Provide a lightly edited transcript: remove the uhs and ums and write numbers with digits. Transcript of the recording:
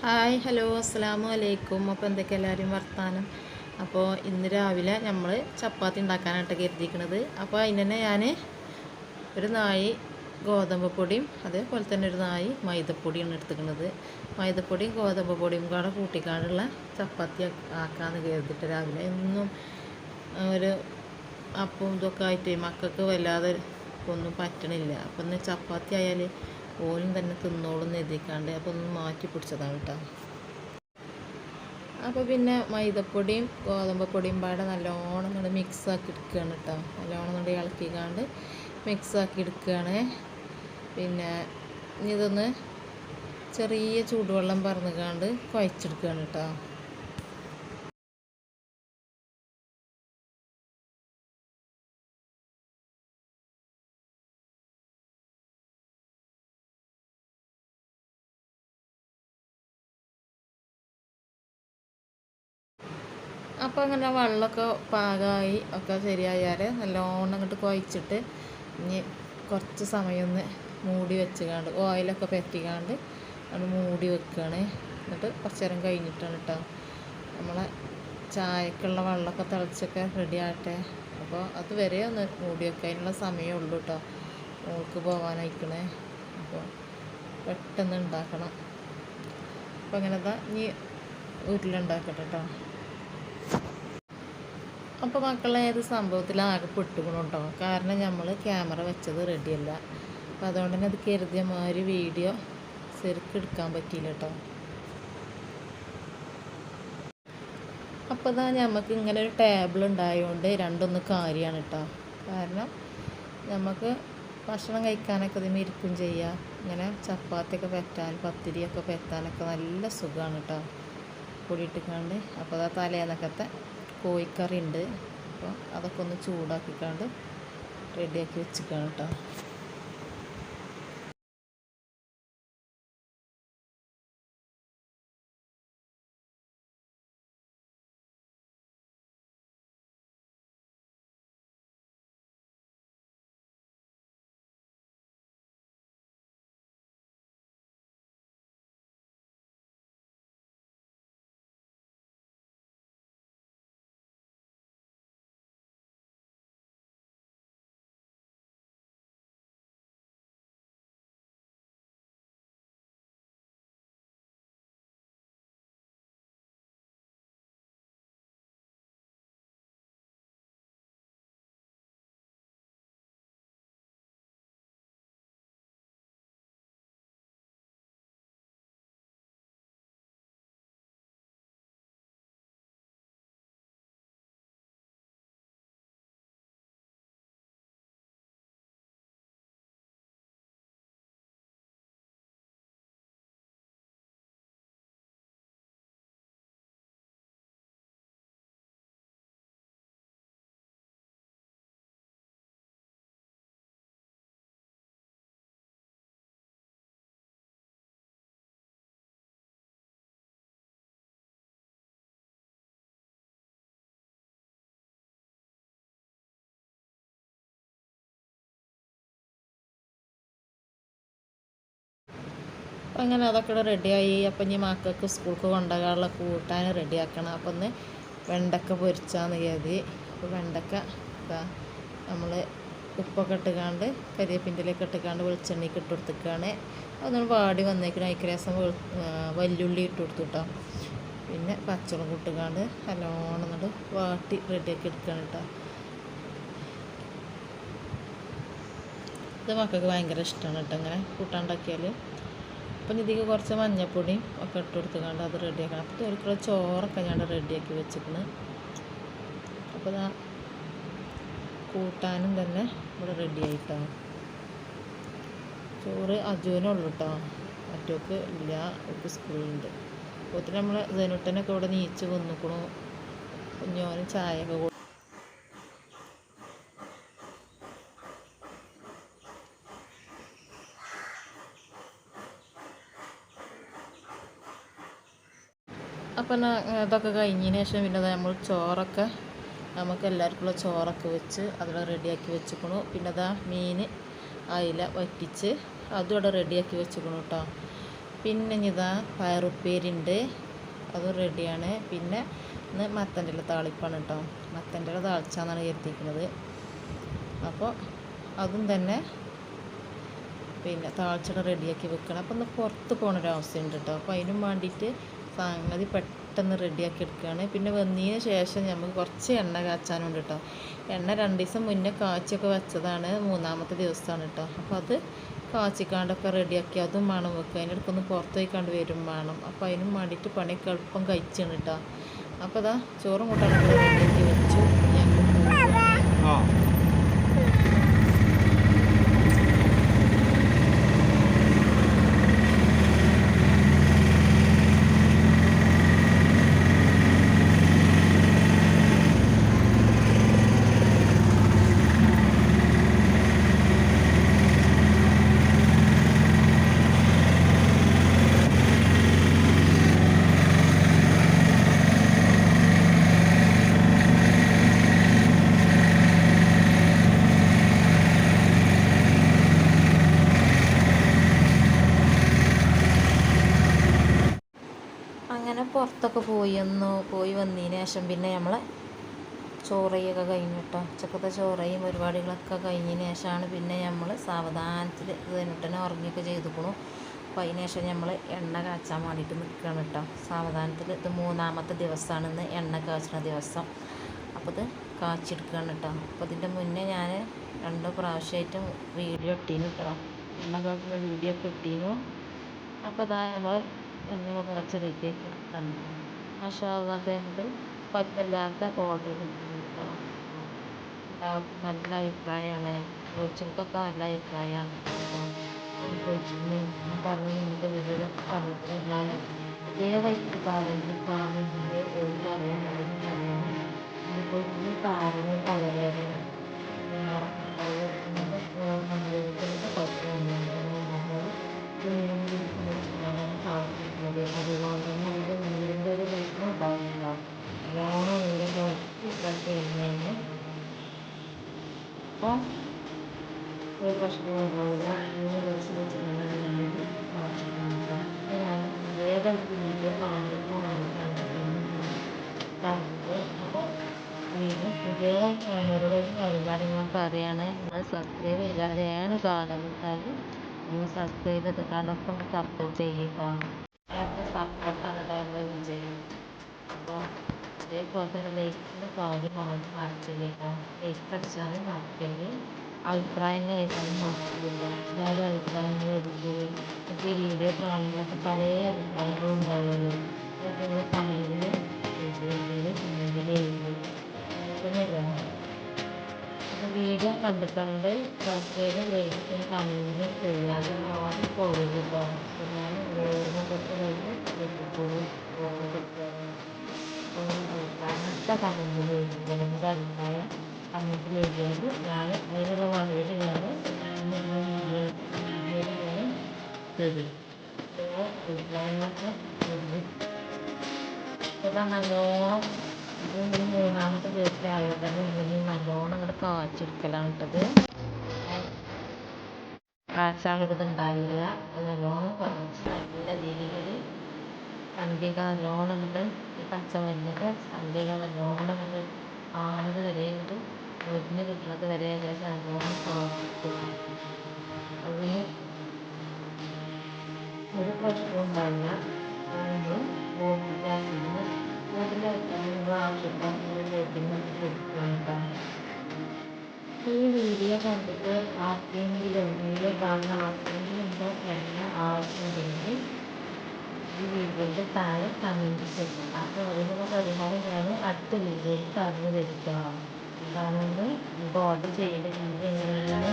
Hi hello അസ്സലാമു അലൈക്കും. അപ്പോൾ എന്തൊക്കെ എല്ലാവരും വർത്താനം. അപ്പോൾ ഇന്ന് രാവിലെ നമ്മൾ ചപ്പാത്തി ഉണ്ടാക്കാനായിട്ട് കരുതിയിരിക്കുന്നത്. അപ്പോൾ അതിന് തന്നെ ഞാൻ ഒരു നായി ഗോതമ്പ് പൊടിയും അതേപോലെ തന്നെ ഒരു നായി മൈദപ്പൊടിയാണ് എടുത്തിരിക്കുന്നത്. മൈദപ്പൊടിയും ഗോതമ്പ് പൊടിയും കൂടെ കൂട്ടിക്കാണ്ടുള്ള ചപ്പാത്തി ആക്കാമെന്ന് കരുതിയിട്ട് രാവിലെ എന്നും ഒരു അപ്പം ഇതൊക്കെ ആയിട്ട് മക്കൾക്ക് വല്ലാതെ ഒന്നും പറ്റണില്ല. അപ്പം ഇന്ന് ചപ്പാത്തി ആയാൽ ഓലും തന്നെ തിന്നോളും എഴുതിക്കാണ്ട് അപ്പോൾ ഒന്ന് മാറ്റി പിടിച്ചതാണ് കേട്ടോ. അപ്പോൾ പിന്നെ മൈദപ്പൊടിയും ഗോതമ്പ് പൊടിയും പാടെ നല്ലോണം കൊണ്ട് മിക്സാക്കി എടുക്കുകയാണ് കേട്ടോ. നല്ലോണം കൊണ്ട് ഇളക്കിക്കാണ്ട് മിക്സാക്കി എടുക്കുകയാണ്. പിന്നെ ഇതൊന്ന് ചെറിയ ചൂടുവെള്ളം പറന്നുകാണ്ട് കുഴച്ചെടുക്കുകയാണ് കേട്ടോ. അപ്പോൾ അങ്ങനെ വെള്ളമൊക്കെ പാകമായി ഒക്കെ ശരിയായാൽ നല്ലോണം അങ്ങോട്ട് കുഴച്ചിട്ട് ഇനി കുറച്ച് സമയം ഒന്ന് മൂടി വെച്ചുകാണ്ട് ഓയിലൊക്കെ പറ്റിക്കാണ്ട് അത് മൂടി വെക്കുകയാണ്. എന്നിട്ട് കുറച്ച് നേരം കഴിഞ്ഞിട്ടാണ് കേട്ടോ നമ്മളെ ചായക്കുള്ള വെള്ളമൊക്കെ തിളച്ചൊക്കെ റെഡി ആകട്ടെ. അപ്പോൾ അതുവരെ ഒന്ന് മൂടി വെക്കുക. അതിനുള്ള സമയമേ ഉള്ളൂ കേട്ടോ. മോൾക്ക് പോകാനായിക്കണേ. അപ്പോൾ പെട്ടെന്ന് ഉണ്ടാക്കണം. അപ്പോൾ അങ്ങനെ ഇനി വീട്ടിലുണ്ടാക്കട്ടെ കേട്ടോ. അപ്പോൾ മക്കളെ ഏത് സംഭവത്തിലാകെ പെട്ടുക്കണം കേട്ടോ. കാരണം നമ്മൾ ക്യാമറ വെച്ചത് റെഡിയല്ല. അപ്പോൾ അതുകൊണ്ട് തന്നെ അത് കരുതിയ മാതിരി വീഡിയോ ശരിക്കും എടുക്കാൻ പറ്റിയില്ല കേട്ടോ. അപ്പോൾ ഇതാ നമുക്ക് ഇങ്ങനെ ഒരു ടേബിൾ ഉണ്ടായതുകൊണ്ട് രണ്ടൊന്ന് കാര്യമാണ് കേട്ടോ. കാരണം നമുക്ക് ഭക്ഷണം കഴിക്കാനൊക്കെ ഇതിന് ഇരിക്കും ചെയ്യാം. ഇങ്ങനെ ചപ്പാത്തിയൊക്കെ പറ്റാൻ പത്തിരിയൊക്കെ പറ്റാനൊക്കെ നല്ല സുഖമാണ് കേട്ടോ പൊടിയിട്ടിക്കാണ്ട്. അപ്പോൾ അതാ തലേന്നൊക്കത്തെ കോഴിക്കറി ഉണ്ട്. അപ്പോൾ അതൊക്കെ ഒന്ന് ചൂടാക്കിക്കാണ്ട് റെഡിയാക്കി വെച്ചിക്കാണ് കേട്ടോ. അങ്ങനെ അതൊക്കെ റെഡിയായി. അപ്പം ഇനി മക്കൾക്ക് സ്കൂൾക്ക് കൊണ്ടുപോകാനുള്ള കൂട്ടാൻ റെഡിയാക്കണം. അപ്പം ഒന്ന് വെണ്ടക്ക പൊരിച്ചാന്ന് കരുതി. അപ്പോൾ വെണ്ടക്ക ഇതാ നമ്മൾ ഉപ്പൊക്കെ ഇട്ടുകാണ്ട് കരിവേപ്പിൻ്റെലൊക്കെ ഇട്ടുകാണ്ട് വെളിച്ചെണ്ണയ്ക്ക് ഇട്ട് കൊടുത്തിക്കാണ്. അതൊന്ന് വാടി വന്നേക്കണം. അതിക്ക് രസം വല്യുള്ളി ഇട്ട് കൊടുത്തു കേട്ടോ. പിന്നെ പച്ചമുളക് ഇട്ടുകാണ്ട് നല്ലോണം എന്നിട്ട് വാട്ടി റെഡിയാക്കി എടുക്കുകയാണ് കേട്ടോ. ഇത് മക്കൾക്ക് ഭയങ്കര ഇഷ്ടമാണ് കേട്ടോ ഇങ്ങനെ കൂട്ടാണ്ടാക്കിയാൽ. അപ്പം ഇതിലേക്ക് കുറച്ച് മഞ്ഞൾപ്പൊടിയും ഒക്കെ ഇട്ട് കൊടുത്തുകൊണ്ട് അത് റെഡിയാക്കണം. അപ്പോൾ ഒരിക്കലുള്ള ചോറൊക്കെ ഞാൻ റെഡിയാക്കി വെച്ചിരിക്കുന്നു. അപ്പോൾ ഇതാ കൂട്ടാനും തന്നെ ഇവിടെ റെഡിയായിട്ടാണ്. ചോറ് അജുവിനുള്ളൂ കേട്ടോ, മറ്റോക്ക് ഇല്ല, ഒക്കെ സ്കൂളിലുണ്ട്. അപ്പോൾ നമ്മൾ ജനുട്ടനൊക്കെ ഇവിടെ നീച്ച് വന്നിക്കണു. കുഞ്ഞോനും ചായയൊക്കെ അപ്പം ഇതൊക്കെ കഴിഞ്ഞതിന് ശേഷം പിന്നെ നമ്മൾ ചോറൊക്കെ നമുക്ക് എല്ലാവർക്കുള്ള ചോറൊക്കെ വെച്ച് അതിൽ റെഡിയാക്കി വെച്ചിക്കണു. പിന്നെ അതാ മീൻ അയില വറ്റിച്ച് അതും ഇവിടെ റെഡിയാക്കി വെച്ചിക്കണു കേട്ടോ. പിന്നെ ഇതാ പയറുപ്പേരി ഉണ്ട്, അതും റെഡിയാണ്. പിന്നെ ഇന്ന് മത്തൻ്റെ ഇല താളിപ്പാണ് കേട്ടോ. മത്തൻ്റെ ഇല താളിച്ചാന്നാണ് കരുതിയിരിക്കുന്നത്. അപ്പോൾ അതും തന്നെ പിന്നെ താളിച്ചിട്ട് റെഡിയാക്കി വെക്കണം. അപ്പോൾ ഒന്ന് പുറത്ത് പോകണൊരവസ്ഥയുണ്ട് കേട്ടോ. അപ്പോൾ അതിനും വേണ്ടിയിട്ട് സംഗതി പെട്ടെന്ന് റെഡിയാക്കി എടുക്കുകയാണ്. പിന്നെ വന്നതിന് ശേഷം നമുക്ക് കുറച്ച് എണ്ണ കാച്ചാനുണ്ട് കേട്ടോ. എണ്ണ 2 ദിവസം മുന്നേ കാച്ചിയൊക്കെ വെച്ചതാണ്, 3-ാമത്തെ ദിവസമാണ് കേട്ടോ. അപ്പോൾ അത് കാച്ചിക്കാണ്ടൊക്കെ റെഡിയാക്കി അതും വേണം വെക്കുക. അതിൻ്റെ അടുത്തൊന്ന് പുറത്ത് പോയിക്കാണ്ട് വരും വേണം. അപ്പോൾ അതിനും വേണ്ടിയിട്ട് പണിയൊക്കെ എളുപ്പം കഴിച്ചാണ് കേട്ടോ. അപ്പോൾ അതാ ചോറും കൂട്ടാനൊക്കെ റെഡിയാക്കി വെച്ചു. അങ്ങനെ പുറത്തൊക്കെ പോയി വന്നതിന് ശേഷം പിന്നെ നമ്മൾ ചോറയൊക്കെ കഴിഞ്ഞു കേട്ടോ. ഉച്ചക്കത്തെ ചോറയും പരിപാടികളൊക്കെ കഴിഞ്ഞതിന് ശേഷമാണ് പിന്നെ നമ്മൾ സാവധാനത്തിൽ ഇതിനിട്ടനെ ഉറങ്ങിയൊക്കെ ചെയ്തുക്കണു. അപ്പോൾ അതിന് ശേഷം നമ്മൾ എണ്ണ കാച്ചാൻ വേണ്ടിയിട്ട് നിൽക്കുകയാണ് കേട്ടോ. സാവധാനത്തിൽ ഇത് 3-ാമത്തെ ദിവസമാണ് ഇന്ന് എണ്ണ കാച്ചുന്ന ദിവസം. അപ്പോൾ ഇത് കാച്ചെടുക്കുകയാണ് കേട്ടോ. അപ്പോൾ ഇതിൻ്റെ മുന്നേ ഞാൻ 2 പ്രാവശ്യമായിട്ടും വീഡിയോ ഇട്ടീനു കേട്ടോ. എണ്ണ കാച്ചുന്ന വീഡിയോ ഒക്കെ ഇട്ടീനു. അപ്പോൾ ഇതാ നമ്മൾ എണ്ണ കുറച്ച് റെഡിയാക്കി എടുക്കണം. മാഷാ അല്ലാഹ് അതുകൊണ്ട് കുഴപ്പമില്ലാത്ത ഓർഡർ കിട്ടുന്നുണ്ടോ. എല്ലാവർക്കും നല്ല അഭിപ്രായമാണ്. ചോദിച്ചവർക്കൊക്കെ നല്ല അഭിപ്രായമാണ്. പറഞ്ഞതിൻ്റെ വിവരമൊക്കെ പറഞ്ഞത് ഞാൻ ഏതായിട്ട് പറഞ്ഞ് കാണുന്നത് ഒരു പറയാനാണ് കാരണം തലവേദന അതുകൊണ്ട് തന്നെ അതിൻ്റെ നീരിൻ്റെ ഒരു പ്രശ്നം ഉണ്ടാവില്ല. നല്ലോണം നീരൊക്കെ ഇട്ടിട്ട് കഴിഞ്ഞ് അപ്പോൾ ഒരു പ്രശ്നവും ഉണ്ടാവില്ല. 3 ദിവസം വെച്ചിട്ടുണ്ടെങ്കിൽ ഞാൻ വേഗം വീഡിയോ കാണുമ്പോൾ അപ്പോൾ വീണ്ടും പുതിയ കാര്യങ്ങൾ പറയുകയാണ്. നിങ്ങൾ സബ്സ്ക്രൈബ് ചെയ്യാതെയാണ് കാണുന്നത്. നിങ്ങൾ സബ്സ്ക്രൈബ് ചെയ്തിട്ടാണൊക്കെ സപ്പോർട്ട് ചെയ്യുക. എൻ്റെ സപ്പോർട്ടാണ് നമ്മൾ വിജയം. അപ്പോൾ അതേപോലെ തന്നെ ലൈക്കിൻ്റെ കാര്യം മറക്കില്ല. ലൈക്ക് അടിച്ചാൽ മറക്കല്. അഭിപ്രായങ്ങൾ എഴുതാൻ മറക്കില്ല. എല്ലാവരും അഭിപ്രായങ്ങൾ എഴുതുകയും ഈ വീഡിയോ കാണുന്നതൊക്കെ പല അഭിപ്രായങ്ങളും ഉണ്ടാവുമല്ലോ. നിങ്ങൾ കമൻറ്റിൽ അപ്പോൾ വീഡിയോ കണ്ടിട്ടുണ്ട് സബ്സ്ക്രൈബ് ലൈക്ക് കമൻറ്റ് ചെയ്യാതെ ആദ്യം പോകരുത്. ഞാൻ അങ്ങനത്തെ കമൻറ്റിൽ എഴുതിയത് എൻ്റെ അഭിപ്രായം കമൻറ്റിൽ എഴുതിയത് ഞാൻ അതിനുള്ള മറുപടി ഞാൻ വീഡിയോയിൽ തരും. അഭിപ്രായങ്ങളൊക്കെ എഴുതി ഇപ്പം നല്ലോണം ഇത് 3-ാമത്തെ ദിവസം ആയതുകൊണ്ട് തന്നെ ഇതിന് നല്ലോണം ഇങ്ങോട്ട് കാച്ചെടുക്കലാണ് ഇട്ടത്. കാച്ചാനൊരിത് ഉണ്ടായില്ല. അത് നല്ലോണം കുറച്ച് നല്ല രീതിയിൽ സന്ധ്യയൊക്കെ നല്ലോണം ഉണ്ട്. ഈ പച്ചമരുന്നൊക്കെ സന്ധ്യയൊക്കെ നല്ലോണം ഉണ്ട് ആണത് വരെ ഇത് ഒരിഞ്ഞ് കിട്ടുന്നത് വരെ ഏകദേശം നല്ലോണം കാക്കും. അതിന് ഒരു പ്രശ്നവും ഉണ്ടാവില്ല. നമ്മൾ വീട്ടിൽ ആവശ്യത്തിന് വീട്ടിൽ കൊടുക്കുക. ഈ വീഡിയോ കണ്ടിട്ട് ആർക്കെങ്കിലും വീഡിയോ കാണുന്ന ആർക്കെങ്കിലും എണ്ണ ആവശ്യമുണ്ടെങ്കിൽ ഈ വീഡിയോയുടെ താഴെ കമൻറ്റ് ചെയ്യുക. അപ്പോൾ അതിനുള്ള പരിഹാരം ഞാൻ അടുത്ത വീഡിയോയിൽ പറഞ്ഞു തരുക. ഇതാണ് ഇത് ഓർഡർ ചെയ്യേണ്ട രീതി എങ്ങനെയാണ്